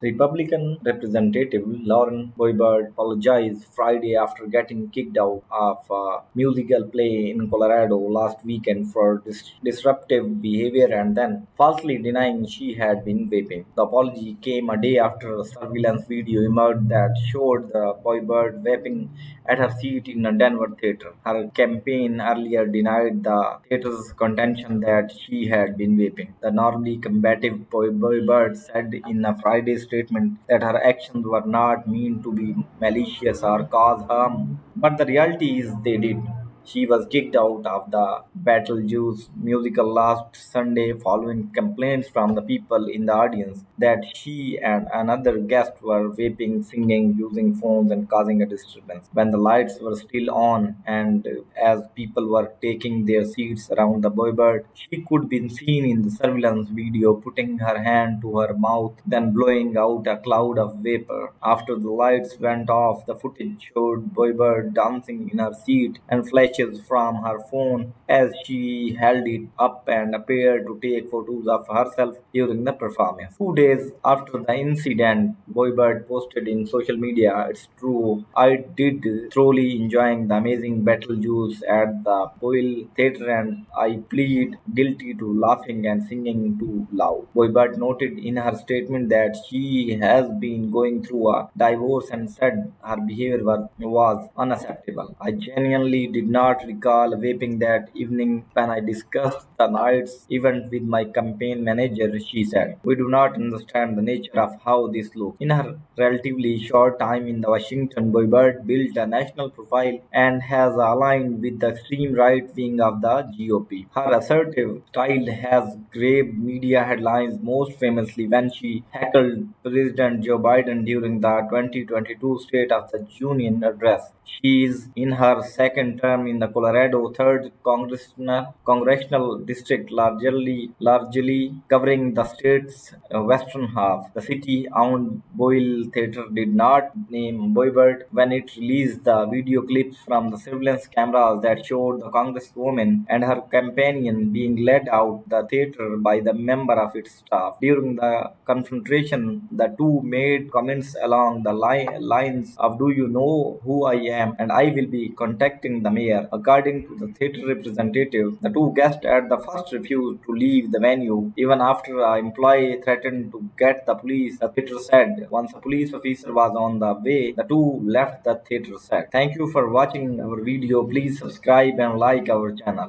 Republican Representative Lauren Boebert apologized Friday after getting kicked out of a musical play in Colorado last weekend for disruptive behavior and then falsely denying she had been vaping. The apology came a day after a surveillance video emerged that showed the Boybert vaping at her seat in a Denver theater. Her campaign earlier denied the theater's contention that she had been vaping. The normally combative Boybert said in a Friday statement that her actions were not meant to be malicious or cause harm, but the reality is they did. She was kicked out of the Beetlejuice musical last Sunday following complaints from the people in the audience that she and another guest were vaping, singing, using phones, and causing a disturbance. When the lights were still on and as people were taking their seats around the boybird, she could be seen in the surveillance video putting her hand to her mouth, then blowing out a cloud of vapor. After the lights went off, the footage showed Boebert dancing in her seat and flashes from her phone as she held it up and appeared to take photos of herself during the performance. 2 days after the incident, Boebert posted in social media, "It's true, I did thoroughly enjoying the amazing Beetlejuice at the Boyle Theatre and I plead guilty to laughing and singing too loud." Boebert noted in her statement that she has been going through a divorce and said her behavior was unacceptable. "I genuinely did not recall vaping that evening when I discussed the night's event with my campaign manager," she said. "We do not understand the nature of how this looks." In her relatively short time in Washington, Boybert built a national profile and has aligned with the extreme right wing of the GOP. Her assertive style has grabbed media headlines most famously when she heckled President Joe Biden during the 2022 State of the Union address. She is in her second term in the Colorado 3rd congressional district, largely covering the state's western half. The city-owned Boyle Theatre did not name Boybert when it released the video clips from the surveillance cameras that showed the congresswoman and her companion being led out the theater by the member of its staff. During the confrontation, the two made comments along the lines of, "Do you know who I am? And I will be contacting the mayor." According to the theater representative, the two guests at the first refused to leave the venue even after an employee threatened to get the police, the theater said. Once a police officer was on the way, the two left the theater set. Thank you for watching our video. Please subscribe and like our channel.